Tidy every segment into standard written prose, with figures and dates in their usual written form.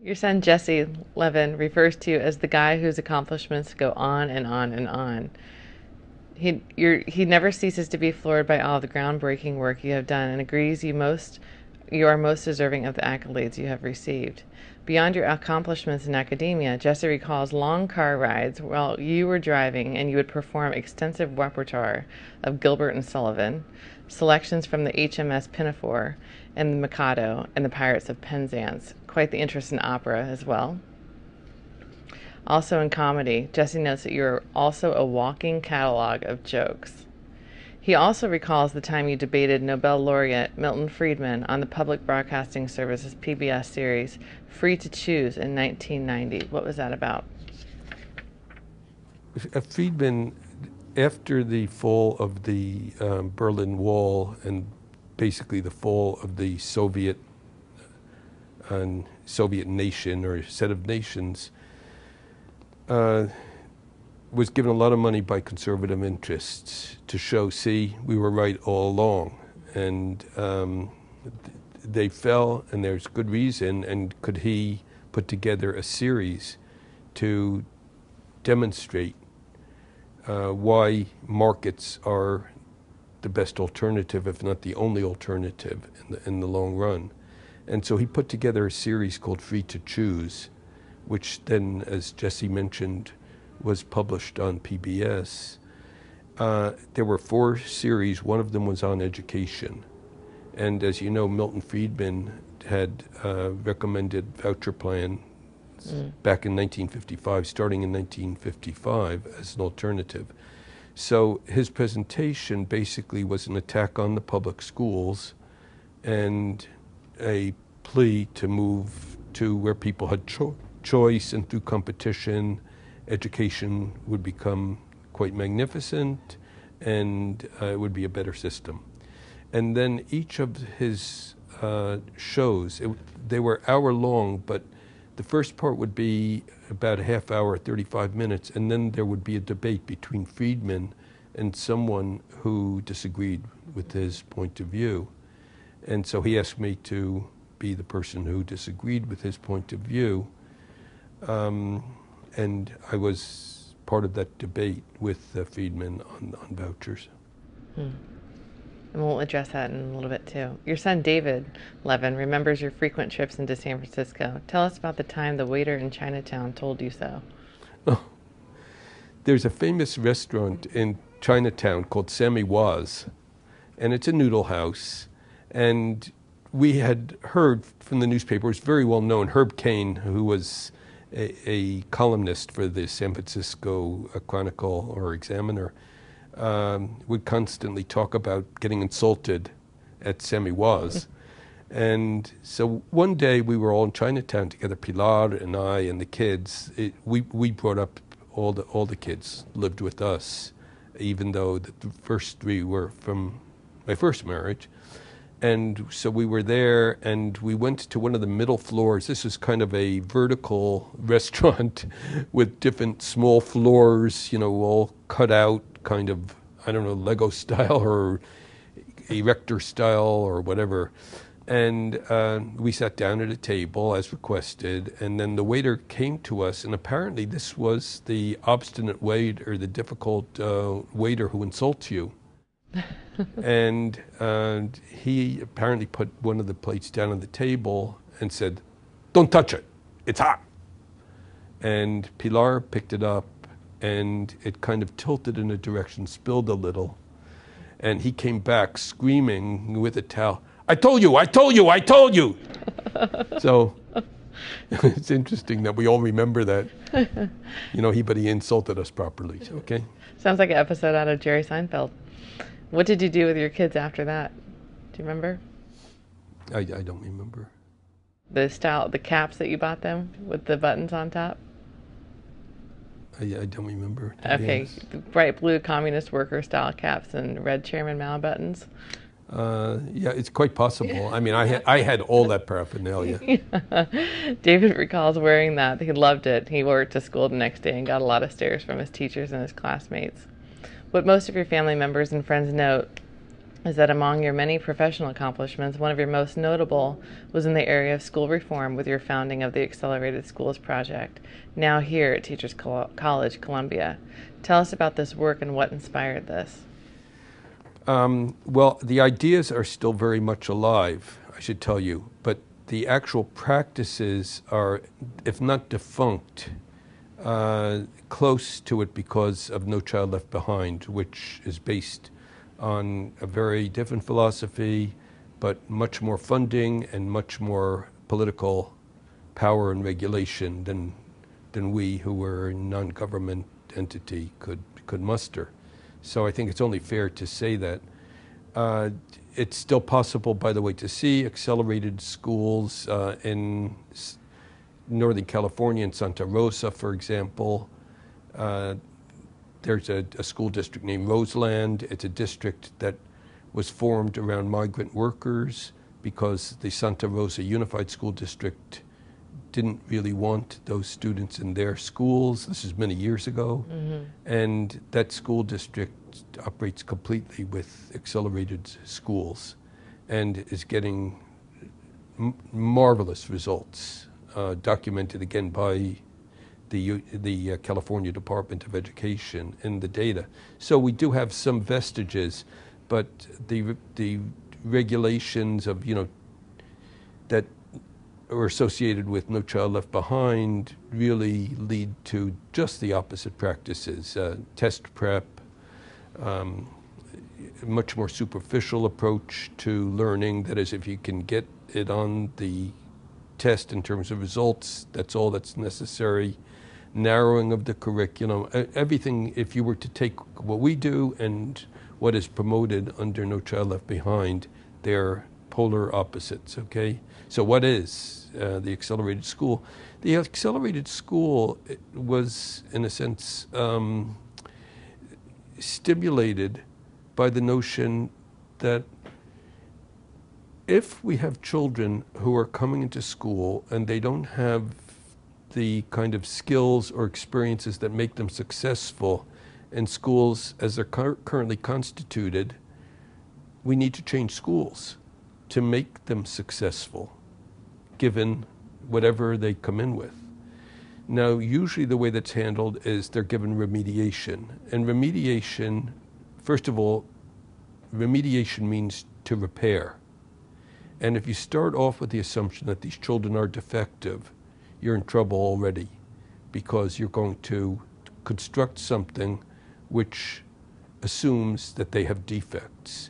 Your son Jesse Levin refers to you as the guy whose accomplishments go on and on and on. He never ceases to be floored by all the groundbreaking work you have done and agrees you are most deserving of the accolades you have received. Beyond your accomplishments in academia, Jesse recalls long car rides while you were driving and you would perform extensive repertoire of Gilbert and Sullivan, selections from the HMS Pinafore and the Mikado and the Pirates of Penzance. Quite the interest in opera as well. Also in comedy, Jesse notes that you're also a walking catalog of jokes. He also recalls the time you debated Nobel laureate Milton Friedman on the Public Broadcasting Service's PBS series Free to Choose in 1990. What was that about? Friedman, after the fall of the Berlin Wall and basically the fall of the Soviet nation or set of nations, was given a lot of money by conservative interests to show, see, we were right all along. And they fell, and there's good reason, and could he put together a series to demonstrate why markets are the best alternative, if not the only alternative in the long run. And so he put together a series called Free to Choose, which then, as Jesse mentioned, was published on PBS. There were 4 series. One of them was on education. And as you know, Milton Friedman had recommended voucher plans back in 1955, starting in 1955 as an alternative. So his presentation basically was an attack on the public schools and a plea to move to where people had choice, and through competition, education would become quite magnificent, and it would be a better system. And then each of his shows, they were hour long, but the first part would be about a half hour, 35 minutes, and then there would be a debate between Friedman and someone who disagreed with his point of view. And so he asked me to be the person who disagreed with his point of view. And I was part of that debate with Friedman on vouchers. And we'll address that in a little bit too. Your son David Levin remembers your frequent trips into San Francisco. Tell us about the time the waiter in Chinatown told you so. Oh, there's a famous restaurant in Chinatown called Sammy Waz, and it's a noodle house. And we had heard from the newspaper, it was very well known, Herb Caen, who was a columnist for the San Francisco Chronicle or Examiner, would constantly talk about getting insulted at Sammy Waz. And so one day we were all in Chinatown together, Pilar and I and the kids. We brought up all the kids lived with us, even though the first 3 were from my first marriage. And so we were there, and we went to one of the middle floors. This was kind of a vertical restaurant with different small floors, all cut out, kind of, I don't know, Lego style or erector style or whatever. And we sat down at a table as requested, and then the waiter came to us, and apparently this was the obstinate waiter, the difficult waiter who insults you. And he apparently put one of the plates down on the table and said, "Don't touch it, it's hot." And Pilar picked it up, and it kind of tilted in a direction, spilled a little. And he came back screaming with a towel, "I told you, I told you, I told you." So it's interesting that we all remember that. But he insulted us properly. Okay. Sounds like an episode out of Jerry Seinfeld. What did you do with your kids after that? Do you remember? I don't remember. The caps that you bought them with the buttons on top? I don't remember. Okay, the bright blue communist worker style caps and red Chairman Mao buttons. Yeah, it's quite possible. I mean, I had all that paraphernalia. David recalls wearing that. He loved it. He wore it to school the next day and got a lot of stares from his teachers and his classmates. What most of your family members and friends note is that among your many professional accomplishments, one of your most notable was in the area of school reform with your founding of the Accelerated Schools Project, now here at Teachers College, Columbia. Tell us about this work and what inspired this. Well, the ideas are still very much alive, I should tell you, but the actual practices are, if not defunct, close to it because of No Child Left Behind, which is based on a very different philosophy, but much more funding and much more political power and regulation than we, who were a non-government entity, could muster. So I think it's only fair to say that. It's still possible, by the way, to see accelerated schools in Northern California, in Santa Rosa, for example. There's a school district named Roseland. It's a district that was formed around migrant workers because the Santa Rosa Unified School District didn't really want those students in their schools. This is many years ago. Mm-hmm. And that school district operates completely with accelerated schools and is getting marvelous results, documented again by the California Department of Education in the data. So we do have some vestiges, but the regulations of, that are associated with No Child Left Behind really lead to just the opposite practices. Test prep, much more superficial approach to learning. That is, if you can get it on the test in terms of results, that's all that's necessary. Narrowing of the curriculum, everything, if you were to take what we do and what is promoted under No Child Left Behind, they're polar opposites, okay? So what is the accelerated school? The accelerated school was, in a sense, stimulated by the notion that if we have children who are coming into school and they don't have the kind of skills or experiences that make them successful in schools as they're currently constituted, we need to change schools to make them successful, given whatever they come in with. Now, usually the way that's handled is they're given remediation. And remediation, first of all, remediation means to repair. And if you start off with the assumption that these children are defective, you're in trouble already, because you're going to construct something which assumes that they have defects.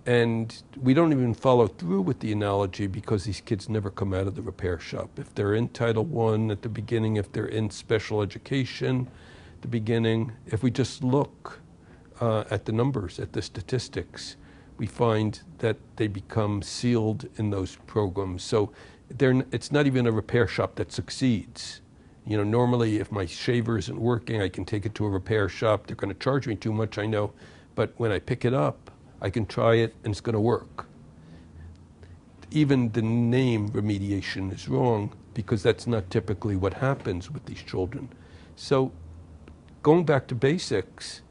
And we don't even follow through with the analogy because these kids never come out of the repair shop. If they're in Title I at the beginning, if they're in special education at the beginning, if we just look at the numbers, at the statistics, we find that they become sealed in those programs. So it's not even a repair shop that succeeds. Normally if my shaver isn't working, I can take it to a repair shop. They're going to charge me too much, I know. But when I pick it up, I can try it and it's going to work. Even the name remediation is wrong because that's not typically what happens with these children. So going back to basics,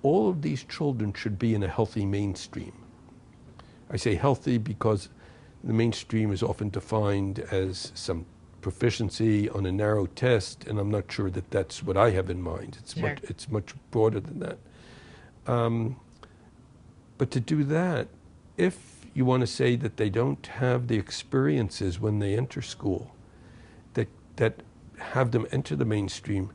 all of these children should be in a healthy mainstream. I say healthy because the mainstream is often defined as some proficiency on a narrow test, and I'm not sure that that's what I have in mind. It's much broader than that. But to do that, if you want to say that they don't have the experiences when they enter school that have them enter the mainstream,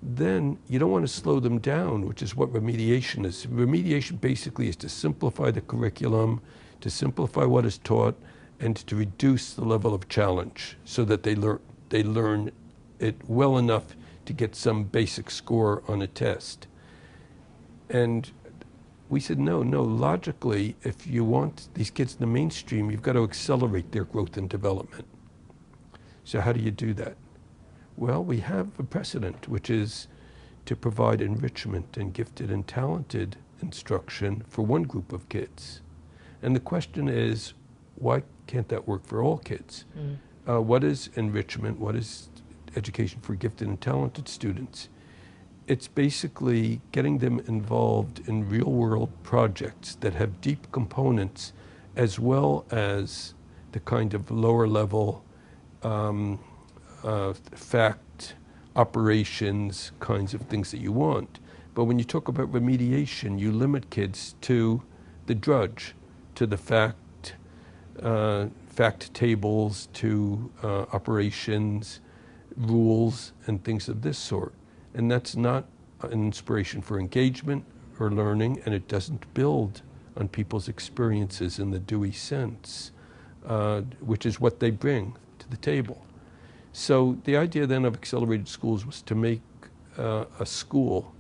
then you don't want to slow them down, which is what remediation is. Remediation basically is to simplify the curriculum, to simplify what is taught, and to reduce the level of challenge so that they learn it well enough to get some basic score on a test. And we said, no, logically, if you want these kids in the mainstream, you've got to accelerate their growth and development. So how do you do that? Well, we have a precedent, which is to provide enrichment and gifted and talented instruction for one group of kids. And the question is, why can't that work for all kids? What is enrichment? What is education for gifted and talented students? it's basically getting them involved in real-world projects that have deep components as well as the kind of lower-level fact operations kinds of things that you want. But when you talk about remediation, you limit kids to the drudge, to the fact tables, to operations, rules, and things of this sort. And that's not an inspiration for engagement or learning, and it doesn't build on people's experiences in the Dewey sense, which is what they bring to the table. So the idea then of accelerated schools was to make a school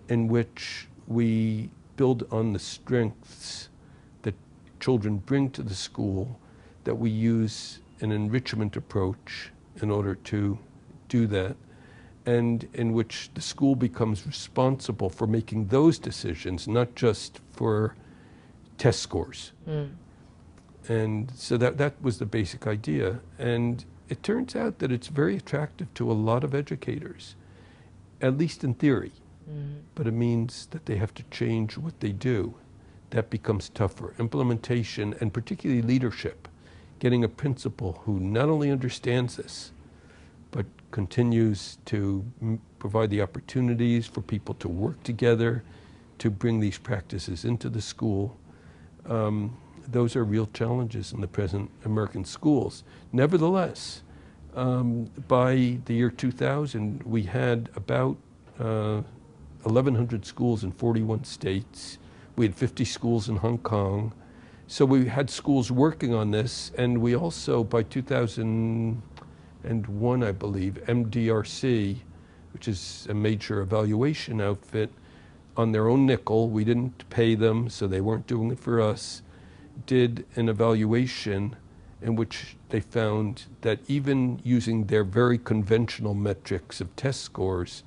in which we build on the strengths that children bring to the school, that we use an enrichment approach in order to do that, and in which the school becomes responsible for making those decisions, not just for test scores. And so that was the basic idea. And it turns out that it's very attractive to a lot of educators, at least in theory. But it means that they have to change what they do. That becomes tougher. Implementation, and particularly leadership, getting a principal who not only understands this, but continues to provide the opportunities for people to work together, to bring these practices into the school. Those are real challenges in the present American schools. Nevertheless, by the year 2000, we had about 1,100 schools in 41 states. We had 50 schools in Hong Kong. So we had schools working on this, and we also, by 2001, I believe, MDRC, which is a major evaluation outfit, on their own nickel, we didn't pay them, so they weren't doing it for us, did an evaluation in which they found that even using their very conventional metrics of test scores,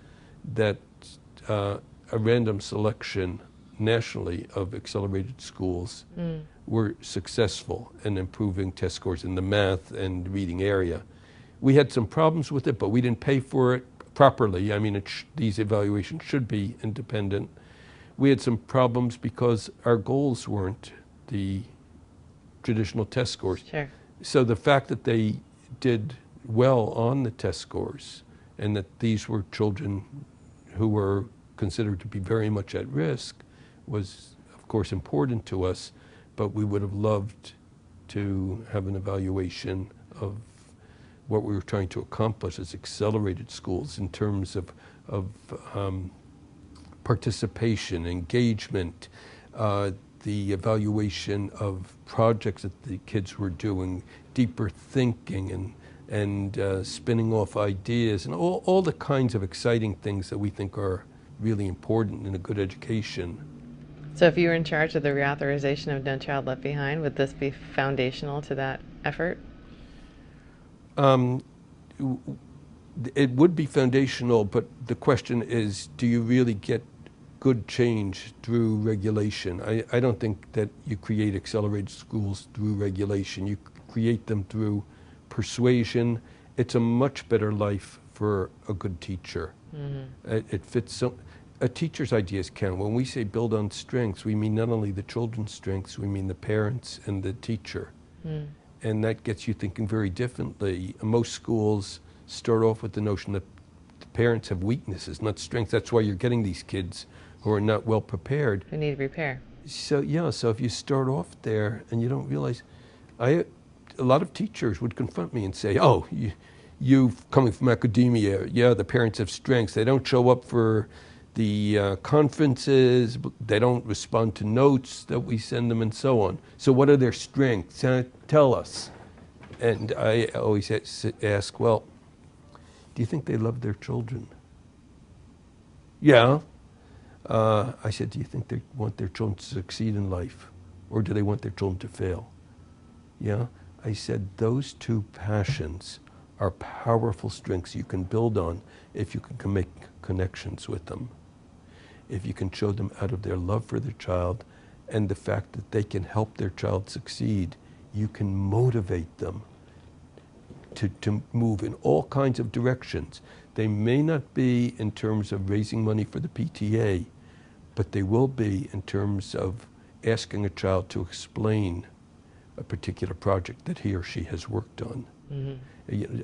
that a random selection nationally of accelerated schools were successful in improving test scores in the math and reading area. We had some problems with it, but we didn't pay for it properly. I mean, these evaluations should be independent. We had some problems because our goals weren't the traditional test scores. Sure. So the fact that they did well on the test scores, and that these were children who were considered to be very much at risk, was of course important to us, but we would have loved to have an evaluation of what we were trying to accomplish as accelerated schools in terms of participation, engagement, the evaluation of projects that the kids were doing, deeper thinking, and spinning off ideas, and all the kinds of exciting things that we think are really important in a good education. So if you were in charge of the reauthorization of No Child Left Behind, would this be foundational to that effort? It would be foundational, but the question is, do you really get good change through regulation? I don't think that you create accelerated schools through regulation. You create them through persuasion. It's a much better life for a good teacher. It fits a teacher's ideas count. When we say build on strengths, we mean not only the children's strengths, we mean the parents and the teacher. And that gets you thinking very differently. Most schools start off with the notion that the parents have weaknesses, not strengths. That's why you're getting these kids who are not well prepared. Who need repair. So yeah, so if you start off there and you don't realize, a lot of teachers would confront me and say, oh, you coming from academia, yeah, the parents have strengths. They don't show up for the conferences, they don't respond to notes that we send them, and so on. So what are their strengths? Tell us. And I always ask, well, do you think they love their children? Yeah. I said, do you think they want their children to succeed in life? Or do they want their children to fail? Yeah. I said, those two passions are powerful strengths you can build on if you can make connections with them. If you can show them out of their love for their child and the fact that they can help their child succeed, you can motivate them to move in all kinds of directions. They may not be in terms of raising money for the PTA, but they will be in terms of asking a child to explain a particular project that he or she has worked on.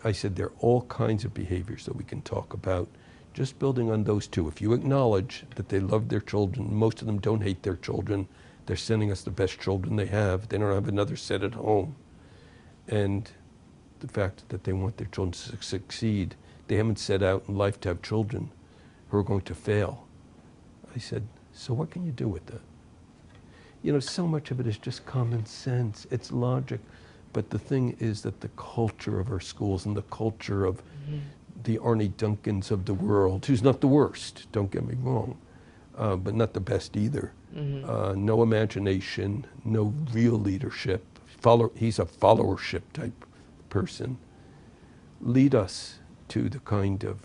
I said there are all kinds of behaviors that we can talk about, just building on those two. If you acknowledge that they love their children, most of them don't hate their children, they're sending us the best children they have, they don't have another set at home. And the fact that they want their children to succeed, they haven't set out in life to have children who are going to fail. I said, so what can you do with that? You know, so much of it is just common sense, it's logic. But the thing is that the culture of our schools and the culture of the Arnie Duncans of the world, who's not the worst, don't get me wrong, but not the best either. No imagination, no real leadership. He's a followership type person. Lead us to the kind of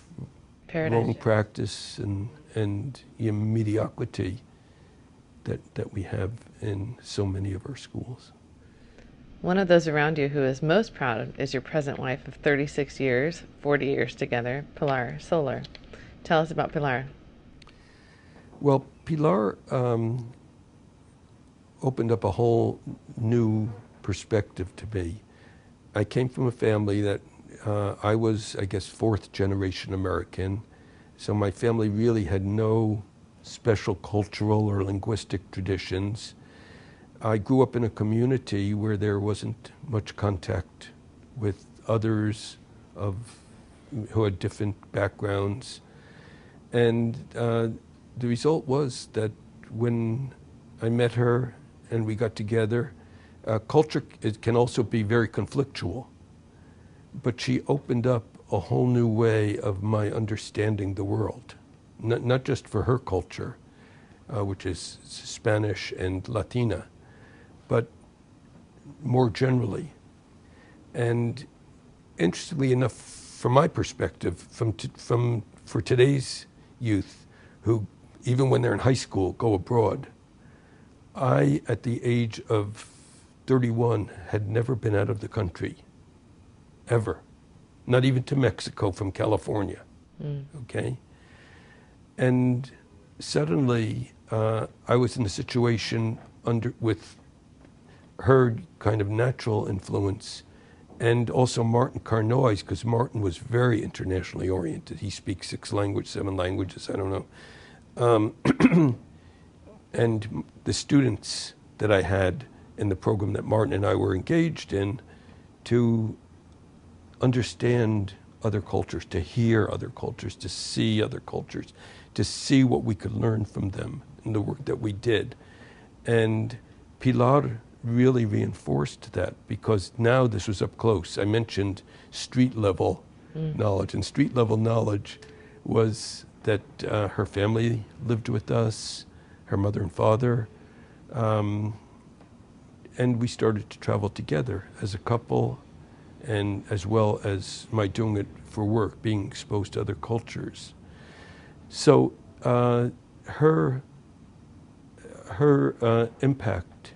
wrong practice and mediocrity that we have in so many of our schools. One of those around you who is most proud is your present wife of 36 years, 40 years together, Pilar Solar. Tell us about Pilar. Well, Pilar opened up a whole new perspective to me. I came from a family that I was, I guess, fourth generation American. So my family really had no special cultural or linguistic traditions. I grew up in a community where there wasn't much contact with others who had different backgrounds. And the result was that when I met her and we got together, culture can also be very conflictual. But she opened up a whole new way of my understanding the world, not just for her culture, which is Spanish and Latina, but more generally. And interestingly enough, from my perspective, for today's youth, who even when they're in high school go abroad, I, at the age of 31, had never been out of the country, ever. Not even to Mexico from California, okay? And suddenly, I was in a situation with her kind of natural influence, and also Martin Carnoy's, because Martin was very internationally oriented. He speaks 6 languages, 7 languages, I don't know. And the students that I had in the program that Martin and I were engaged in, to understand other cultures, to hear other cultures, to see other cultures, to see what we could learn from them in the work that we did. And Pilar really reinforced that, because now this was up close. I mentioned street level knowledge, and street level knowledge was that her family lived with us, her mother and father, and we started to travel together as a couple, and as well as my doing it for work, being exposed to other cultures. So her impact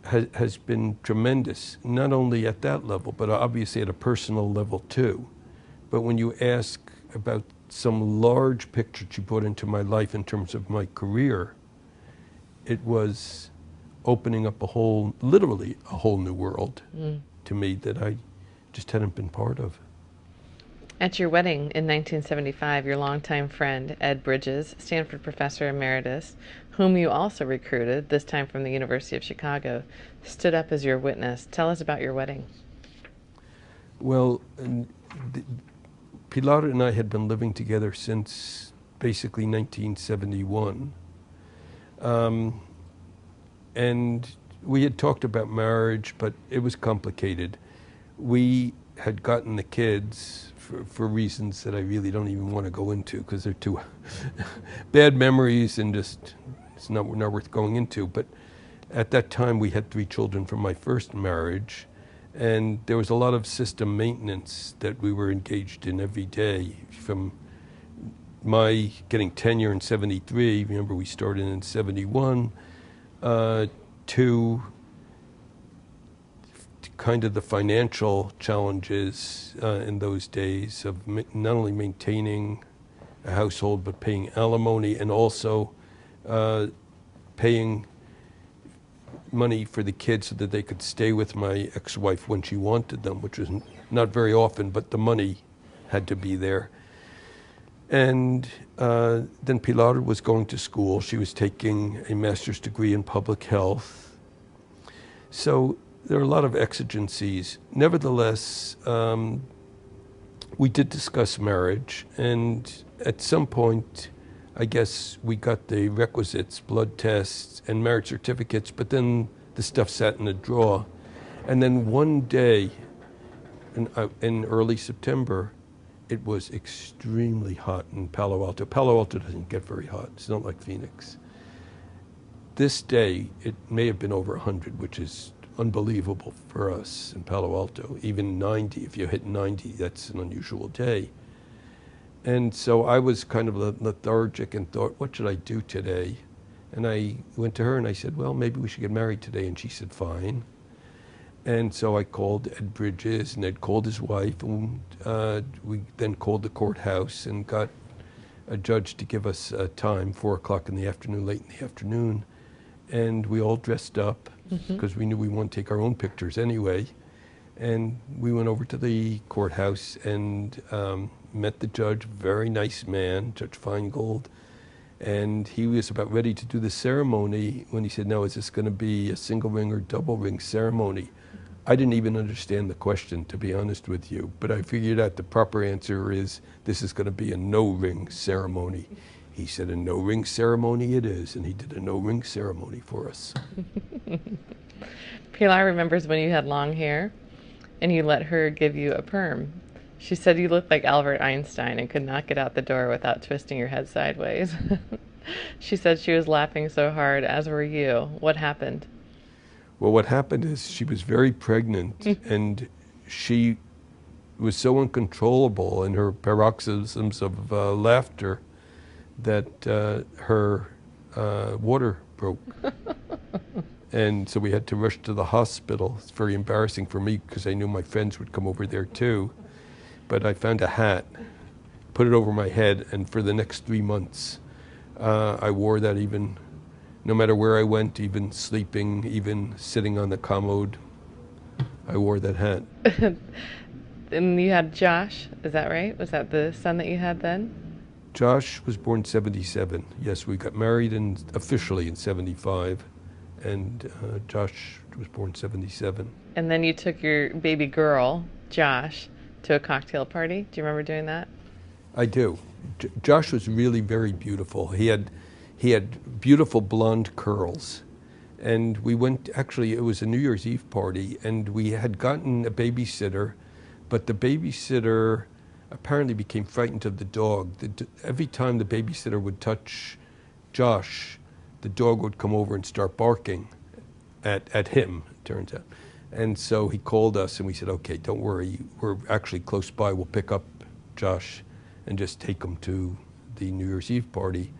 has been tremendous, not only at that level, but obviously at a personal level too. But when you ask about some large picture she brought into my life in terms of my career, it was opening up literally a whole new world to me that I just hadn't been part of. At your wedding in 1975, your longtime friend, Ed Bridges, Stanford professor emeritus, whom you also recruited, this time from the University of Chicago, stood up as your witness. Tell us about your wedding. Well, Pilar and I had been living together since basically 1971. And we had talked about marriage, but it was complicated. We had gotten the kids for reasons that I really don't even want to go into, because they're too bad memories and just it's not worth going into. But at that time, we had 3 children from my first marriage, and there was a lot of system maintenance that we were engaged in every day, from my getting tenure in 73, remember we started in 71, to kind of the financial challenges in those days of not only maintaining a household but paying alimony and also paying money for the kids so that they could stay with my ex-wife when she wanted them, which was not very often, but the money had to be there. And then Pilar was going to school. She was taking a master's degree in public health. So there are a lot of exigencies. Nevertheless, we did discuss marriage, and at some point, I guess we got the requisites, blood tests and marriage certificates, but then the stuff sat in a drawer. And then one day in early September, it was extremely hot in Palo Alto. Palo Alto doesn't get very hot. It's not like Phoenix. This day, it may have been over 100, which is unbelievable for us in Palo Alto. Even 90, if you hit 90, that's an unusual day. And so I was kind of lethargic and thought, what should I do today? And I went to her and I said, well, maybe we should get married today. And she said, fine. And so I called Ed Bridges, and Ed called his wife, and we then called the courthouse and got a judge to give us time, 4 o'clock in the afternoon, late in the afternoon. And we all dressed up because we knew we wanted to take our own pictures anyway. And we went over to the courthouse and met the judge, very nice man, Judge Feingold. And he was about ready to do the ceremony when he said, no, is this going to be a single ring or double ring ceremony? I didn't even understand the question, to be honest with you, but I figured out the proper answer is this is going to be a no-ring ceremony. He said, a no-ring ceremony it is, and he did a no-ring ceremony for us. Pilar remembers when you had long hair and you let her give you a perm. She said you looked like Albert Einstein and could not get out the door without twisting your head sideways. She said she was laughing so hard, as were you. What happened? Well, what happened is she was very pregnant, and she was so uncontrollable in her paroxysms of laughter that her water broke. And so we had to rush to the hospital. It's very embarrassing for me because I knew my friends would come over there too. But I found a hat, put it over my head, and for the next 3 months, I wore that even, no matter where I went, even sleeping, even sitting on the commode, I wore that hat. And you had Josh, is that right? Was that the son that you had then? Josh was born 77. Yes, we got married officially in 75, and Josh was born 77. And then you took your baby girl, Josh, to a cocktail party. Do you remember doing that? I do. Josh was really very beautiful. He had beautiful blonde curls. And we went, actually, it was a New Year's Eve party, and we had gotten a babysitter, but the babysitter apparently became frightened of the dog. Every time the babysitter would touch Josh, the dog would come over and start barking at him, it turns out. And so he called us and we said, okay, don't worry, we're actually close by, we'll pick up Josh and just take him to the New Year's Eve party.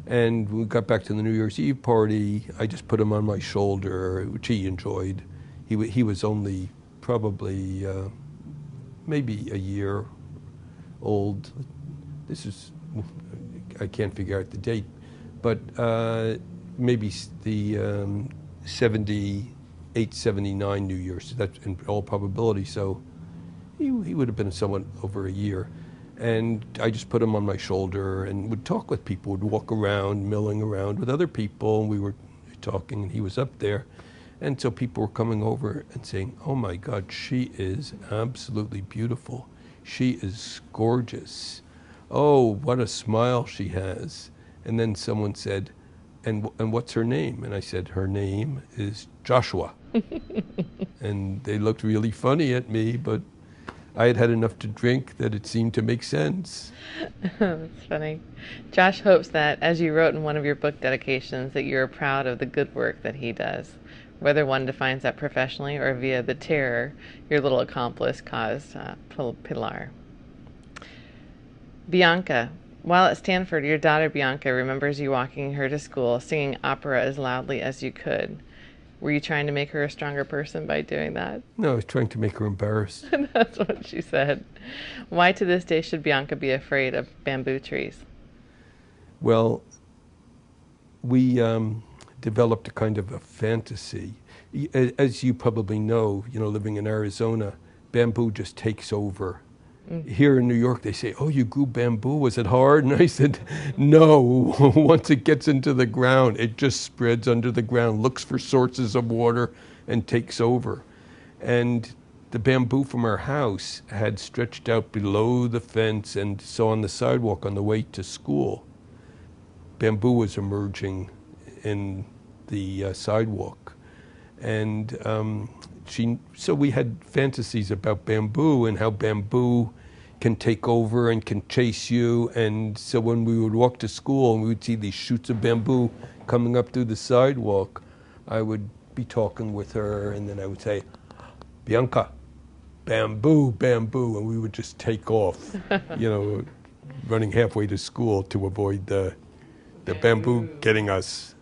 And when we got back to the New Year's Eve party, I just put him on my shoulder, which he enjoyed. He was only probably maybe a year old. This is, I can't figure out the date, but maybe the 78, 79 New Year's, that's in all probability. So he would have been somewhat over a year. And I just put him on my shoulder and would talk with people, would walk around, milling around with other people, and we were talking, and he was up there. And so people were coming over and saying, oh my God, she is absolutely beautiful. She is gorgeous. Oh, what a smile she has. And then someone said, and what's her name? And I said, her name is Joshua. And they looked really funny at me, but I had had enough to drink that it seemed to make sense. That's funny. Josh hopes that, as you wrote in one of your book dedications, that you're proud of the good work that he does, whether one defines that professionally or via the terror your little accomplice caused Pilar. Bianca. While at Stanford, your daughter Bianca remembers you walking her to school, singing opera as loudly as you could. Were you trying to make her a stronger person by doing that? No, I was trying to make her embarrassed. That's what she said. Why to this day should Bianca be afraid of bamboo trees? Well, we developed a kind of a fantasy. As you probably know, living in Arizona, bamboo just takes over. Here in New York, they say, "Oh, you grew bamboo. Was it hard?" And I said, "No. Once it gets into the ground, it just spreads under the ground, looks for sources of water, and takes over." And the bamboo from our house had stretched out below the fence, and so on the sidewalk on the way to school, bamboo was emerging in the sidewalk. And so we had fantasies about bamboo and how bamboo can take over and can chase you. And so when we would walk to school and we would see these shoots of bamboo coming up through the sidewalk, I would be talking with her, and then I would say, "Bianca, bamboo, bamboo," and we would just take off, running halfway to school to avoid the bamboo getting us.